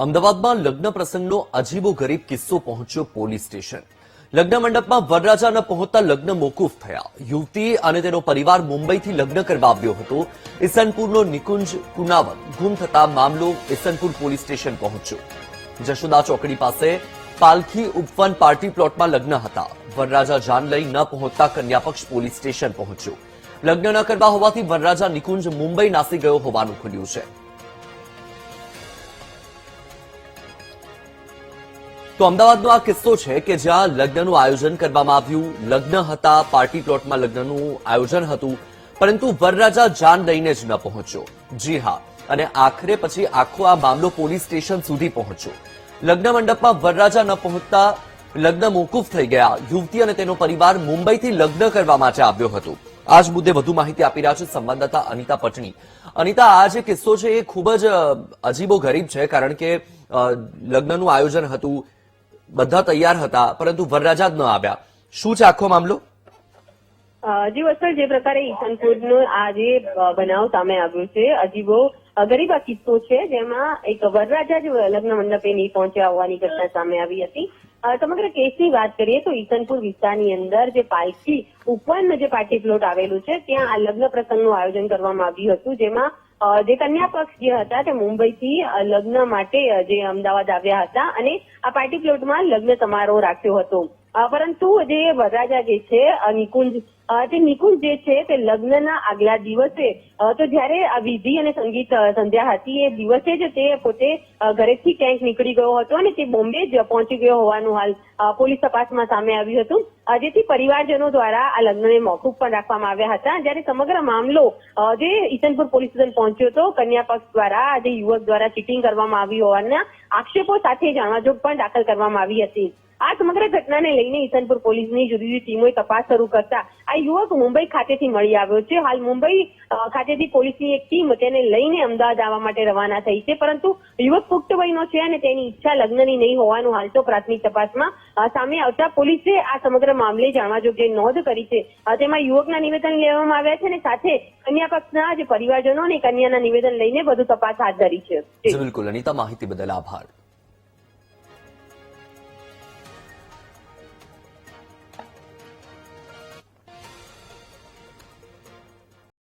અમદાવાદમાં લગ્ન પ્રસંગનો અજીબો ગરીબ કિસ્સો પહોંચ્યો પોલીસ સ્ટેશન। લગ્ન મંડપમાં વરરાજા ન પહોંચતા લગ્ન મોકૂફ થયા। યુવતી અને તેનો પરિવાર મુંબઈથી લગ્ન કરવા આવ્યો હતો। ઇસનપુરનો નિકુંજ કુનાવત ગુમ થતા મામલો ઇસનપુર પોલીસ સ્ટેશન પહોંચ્યો। જશોદા ચોકડી પાસે પાલખી ઉપવન પાર્ટી પ્લોટમાં લગ્ન હતા। વરરાજા જાન લઈ ન પહોંચતા કન્યાપક્ષ પોલીસ સ્ટેશન પહોંચ્યો। લગ્ન ન કરવા હોવાથી વરરાજા નિકુંજ મુંબઈ નાસી ગયો હોવાનું ખુલ્યું છે। તો અમદાવાદનો આ કિસ્સો છે કે જ્યાં લગ્નનું આયોજન કરવામાં આવ્યું। લગ્ન હતા, પાર્ટી પ્લોટમાં લગ્નનું આયોજન હતું, પરંતુ વરરાજા જાન લઈને જ ન પહોંચ્યો। જી હા, અને આખરે પછી આખો આ મામલો પોલીસ સ્ટેશન સુધી પહોંચ્યો। લગ્ન મંડપમાં વરરાજા ન પહોંચતા લગ્ન મોકૂફ થઈ ગયા। યુવતી અને તેનો પરિવાર મુંબઈથી લગ્ન કરવા માટે આવ્યો હતો। આ જ મુદ્દે વધુ માહિતી આપી રહ્યા છે સંવાદદાતા અનિતા પટણી। અનિતા, આ જે કિસ્સો છે એ ખૂબ જ અજીબો ગરીબ છે, કારણ કે લગ્નનું આયોજન હતું, બધા તૈયાર હતા, પરંતુ વરરાજા જ ન આવ્યા। શું છે આખો મામલો? જી વત્સલ, જે પ્રકારે ઈસનપુરનો આ જે બનાવ સામે આવ્યો છે, અજીબો ગરીબ આ કિસ્સો છે, જેમાં એક વરરાજા જ લગ્ન મંડપે નહીં પહોંચ્યા હોવાની ઘટના સામે આવી હતી। સમગ્ર કેસની વાત કરીએ તો ઈસનપુર વિસ્તારની અંદર જે પાલખી ઉપવન જે પાર્ટી પ્લોટ આવેલું છે, ત્યાં આ લગ્ન પ્રસંગનું આયોજન કરવામાં આવ્યું હતું, જેમાં જે કન્યા પક્ષ જે હતા તે મુંબઈથી લગ્ન માટે જે અમદાવાદ આવ્યા હતા અને આ પાર્ટી પ્લોટમાં લગ્ન સમારોહ રાખ્યો હતો। પરંતુ જે વરરાજા જે છે નિકુંજ જે છે તે લગ્નના આગલા દિવસે તો જયારે આ વિધિ અને સંગીત સંધ્યા હતી એ દિવસે જ તે પોતે ઘરેથી ક્યાંક નીકળી ગયો હતો અને તે બોમ્બે જ પહોંચી ગયો હોવાનું હાલ પોલીસ તપાસમાં સામે આવ્યું હતું, જેથી પરિવારજનો દ્વારા આ લગ્નને મોકૂફ પણ રાખવામાં આવ્યા હતા। જ્યારે સમગ્ર મામલો જે ઈસનપુર પોલીસ સ્ટેશન પહોંચ્યો હતો, કન્યા પક્ષ દ્વારા આજે યુવક દ્વારા ચીટિંગ કરવામાં આવી હોવાના આક્ષેપો સાથે જાણવાજોગ પણ દાખલ કરવામાં આવી હતી। આ સમગ્ર ઘટનાને લઈને ઈસનપુર પોલીસની જુદી જુદી ટીમોએ તપાસ શરૂ કરતા આ યુવક મુંબઈ ખાતેથી મળી આવ્યો છે। હાલ મુંબઈ ખાતેથી પોલીસની એક ટીમ તેને લઈને અમદાવાદ આવવા માટે રવાના થઈ છે, પરંતુ યુવક પુખ્ત વયનો છે અને તેની ઈચ્છા લગ્નની નહીં હોવાનું હાલ તો પ્રાથમિક તપાસમાં સામે આવતા પોલીસે આ સમગ્ર મામલે જાણવાજોગ જે નોંધ કરી છે, તેમાં યુવકના નિવેદન લેવામાં આવ્યા છે અને સાથે કન્યા પક્ષના જે પરિવારજનો અને કન્યાના નિવેદન લઈને વધુ તપાસ હાથ ધરી છે। બિલકુલ અનિતા, માહિતી બદલ આભાર।